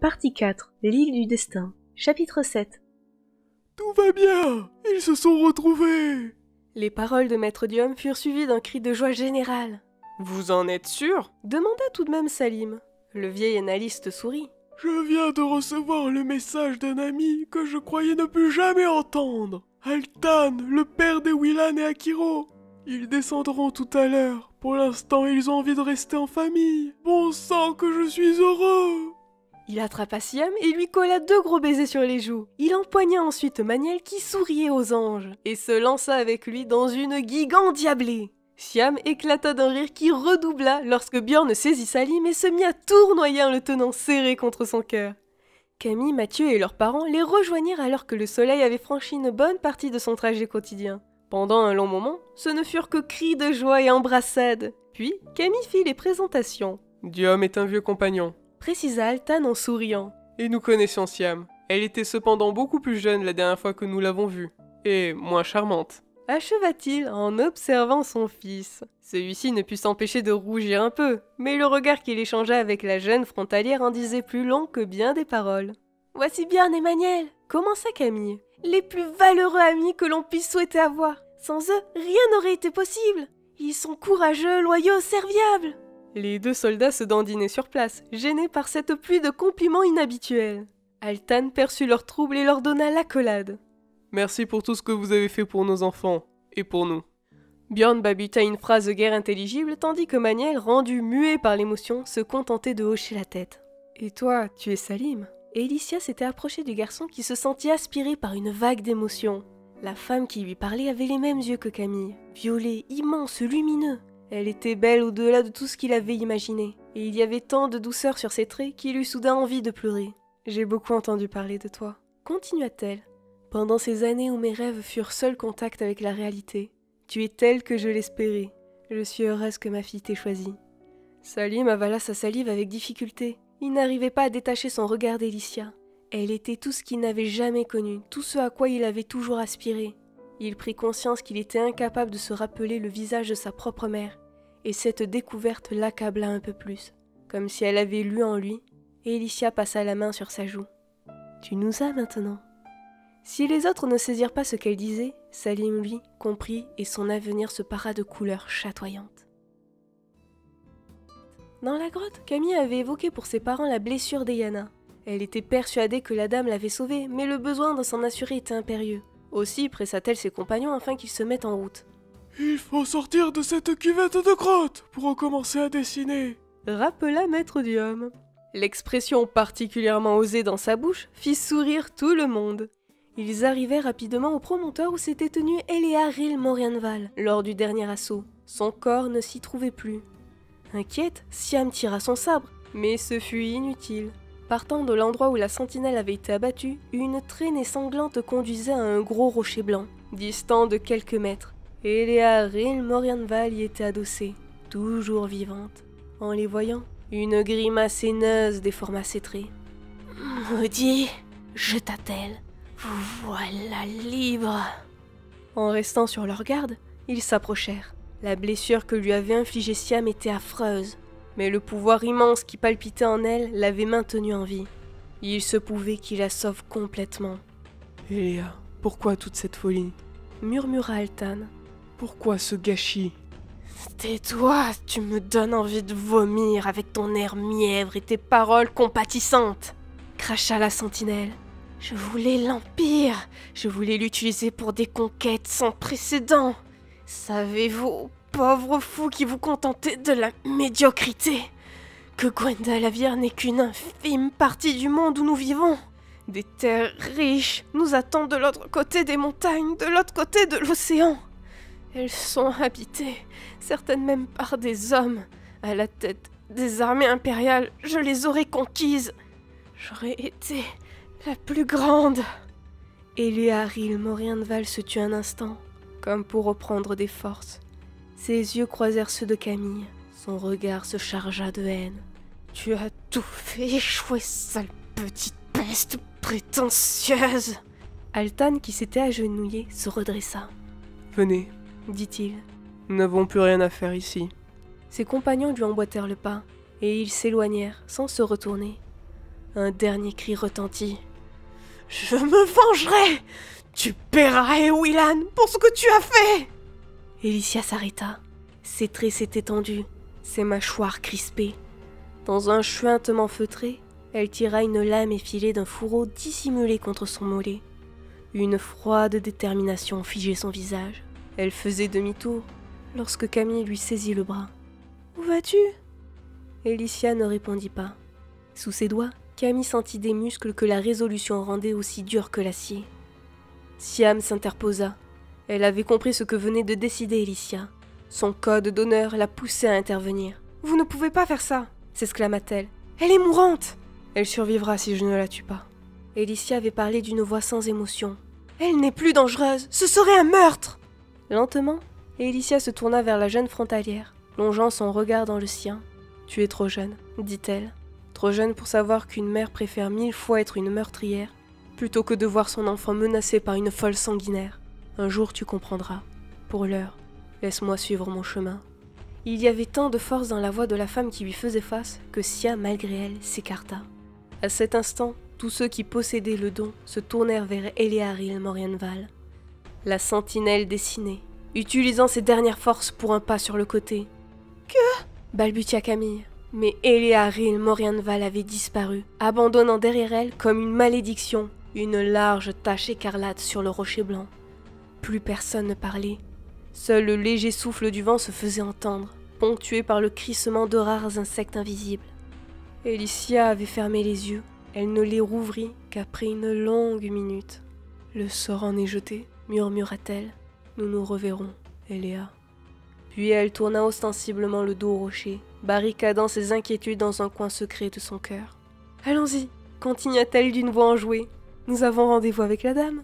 Partie 4. L'île du destin. Chapitre 7. Tout va bien, ils se sont retrouvés. Les paroles de Maître Diom furent suivies d'un cri de joie générale. « Vous en êtes sûr ?» demanda tout de même Salim. Le vieil analyste sourit. Je viens de recevoir le message d'un ami que je croyais ne plus jamais entendre. Altan, le père de Willan et Akiro. Ils descendront tout à l'heure. Pour l'instant, ils ont envie de rester en famille. Bon sang que je suis heureux. Il attrapa Siam et lui colla 2 gros baisers sur les joues. Il empoigna ensuite Maniel qui souriait aux anges et se lança avec lui dans une gigue endiablée. Siam éclata d'un rire qui redoubla lorsque Bjorn saisit Salim et se mit à tournoyer en le tenant serré contre son cœur. Camille, Mathieu et leurs parents les rejoignirent alors que le soleil avait franchi une bonne partie de son trajet quotidien. Pendant un long moment, ce ne furent que cris de joie et embrassades. Puis, Camille fit les présentations. « Diom est un vieux compagnon », précisa Altan en souriant. « et nous connaissions Siam. Elle était cependant beaucoup plus jeune la dernière fois que nous l'avons vue, et moins charmante. » Acheva-t-il en observant son fils. Celui-ci ne put s'empêcher de rougir un peu, mais le regard qu'il échangea avec la jeune frontalière en disait plus long que bien des paroles. « Voici Bjorn et Maniel !» commença Camille. « Les plus valeureux amis que l'on puisse souhaiter avoir. Sans eux, rien n'aurait été possible. Ils sont courageux, loyaux, serviables. » Les 2 soldats se dandinaient sur place, gênés par cette pluie de compliments inhabituels. Altan perçut leur trouble et leur donna l'accolade. « Merci pour tout ce que vous avez fait pour nos enfants, et pour nous. » Bjorn babuta une phrase guère intelligible, tandis que Maniel, rendu muet par l'émotion, se contentait de hocher la tête. « Et toi, tu es Salim ?» Et Alicia s'était approchée du garçon qui se sentit aspiré par une vague d'émotion. La femme qui lui parlait avait les mêmes yeux que Camille, violets, immenses, lumineux. Elle était belle au-delà de tout ce qu'il avait imaginé, et il y avait tant de douceur sur ses traits qu'il eut soudain envie de pleurer. « J'ai beaucoup entendu parler de toi. » Continua-t-elle. « Pendant ces années où mes rêves furent seul contact avec la réalité, tu es telle que je l'espérais. Je suis heureuse que ma fille t'ait choisie. » Salim avala sa salive avec difficulté. Il n'arrivait pas à détacher son regard d'Alicia. Elle était tout ce qu'il n'avait jamais connu, tout ce à quoi il avait toujours aspiré. Il prit conscience qu'il était incapable de se rappeler le visage de sa propre mère, et cette découverte l'accabla un peu plus, comme si elle avait lu en lui, et Alicia passa la main sur sa joue. « Tu nous as maintenant. » Si les autres ne saisirent pas ce qu'elle disait, Salim, lui, comprit et son avenir se para de couleurs chatoyantes. Dans la grotte, Camille avait évoqué pour ses parents la blessure d'Eyana. Elle était persuadée que la dame l'avait sauvée, mais le besoin de s'en assurer était impérieux. Aussi pressa-t-elle ses compagnons afin qu'ils se mettent en route. « Il faut sortir de cette cuvette de grotte pour recommencer à dessiner !» rappela Maître Diom. L'expression particulièrement osée dans sa bouche fit sourire tout le monde. Ils arrivèrent rapidement au promontoire où s'était tenu Elearil Morianval lors du dernier assaut. Son corps ne s'y trouvait plus. Inquiète, Siam tira son sabre, mais ce fut inutile. Partant de l'endroit où la sentinelle avait été abattue, une traînée sanglante conduisait à un gros rocher blanc, distant de quelques mètres. Elearil Morianval y était adossée, toujours vivante. En les voyant, une grimace haineuse déforma ses traits. « Maudit !» jeta-t-elle. « Vous voilà libre !» En restant sur leur garde, ils s'approchèrent. La blessure que lui avait infligée Siam était affreuse, mais le pouvoir immense qui palpitait en elle l'avait maintenue en vie. Il se pouvait qu'il la sauve complètement. « Elia, pourquoi toute cette folie ?» murmura Altan. « Pourquoi ce gâchis ?» « Tais-toi, tu me donnes envie de vomir avec ton air mièvre et tes paroles compatissantes !» cracha la sentinelle. « Je voulais l'Empire, je voulais l'utiliser pour des conquêtes sans précédent. Savez-vous, pauvre fou qui vous contentez de la médiocrité, que Gwendalavier n'est qu'une infime partie du monde où nous vivons. Des terres riches nous attendent de l'autre côté des montagnes, de l'autre côté de l'océan. Elles sont habitées, certaines même par des hommes. À la tête des armées impériales, je les aurais conquises. J'aurais été la plus grande. » Elearil Morianval se tut un instant, comme pour reprendre des forces. Ses yeux croisèrent ceux de Camille. Son regard se chargea de haine. « Tu as tout fait échouer, sale petite peste prétentieuse !» Altan, qui s'était agenouillé, se redressa. « Venez, » dit-il. « Nous n'avons plus rien à faire ici. » Ses compagnons lui emboîtèrent le pas, et ils s'éloignèrent sans se retourner. Un dernier cri retentit. « Je me vengerai! Tu paieras Eowyn pour ce que tu as fait !» Alicia s'arrêta. Ses traits s'étaient tendus, ses mâchoires crispées. Dans un chuintement feutré, elle tira une lame effilée d'un fourreau dissimulé contre son mollet. Une froide détermination figeait son visage. Elle faisait demi-tour lorsque Camille lui saisit le bras. « Où vas-tu » Alicia ne répondit pas. Sous ses doigts, Camille sentit des muscles que la résolution rendait aussi durs que l'acier. Siam s'interposa. Elle avait compris ce que venait de décider Alicia. Son code d'honneur la poussait à intervenir. « Vous ne pouvez pas faire ça !» s'exclama-t-elle. « Elle est mourante !»« Elle survivra si je ne la tue pas. » Alicia avait parlé d'une voix sans émotion. « Elle n'est plus dangereuse, ce serait un meurtre !» Lentement, Alicia se tourna vers la jeune frontalière, plongeant son regard dans le sien. « Tu es trop jeune, dit-elle. Trop jeune pour savoir qu'une mère préfère 1000 fois être une meurtrière, plutôt que de voir son enfant menacé par une folle sanguinaire. Un jour tu comprendras. Pour l'heure, laisse-moi suivre mon chemin. » Il y avait tant de force dans la voix de la femme qui lui faisait face que Sia, malgré elle, s'écarta. À cet instant, tous ceux qui possédaient le don se tournèrent vers Eléaril Morienval. La sentinelle dessinait, utilisant ses dernières forces pour un pas sur le côté. « Que » balbutia Camille. Mais Eléaril Morienval avait disparu, abandonnant derrière elle, comme une malédiction, une large tache écarlate sur le rocher blanc. Plus personne ne parlait. Seul le léger souffle du vent se faisait entendre, ponctué par le crissement de rares insectes invisibles. Alicia avait fermé les yeux. Elle ne les rouvrit qu'après une longue minute. « Le sort en est jeté, murmura-t-elle. Nous nous reverrons, Eléa. » Puis elle tourna ostensiblement le dos au rocher, barricadant ses inquiétudes dans un coin secret de son cœur. « Allons-y, continua-t-elle d'une voix enjouée. Nous avons rendez-vous avec la dame. »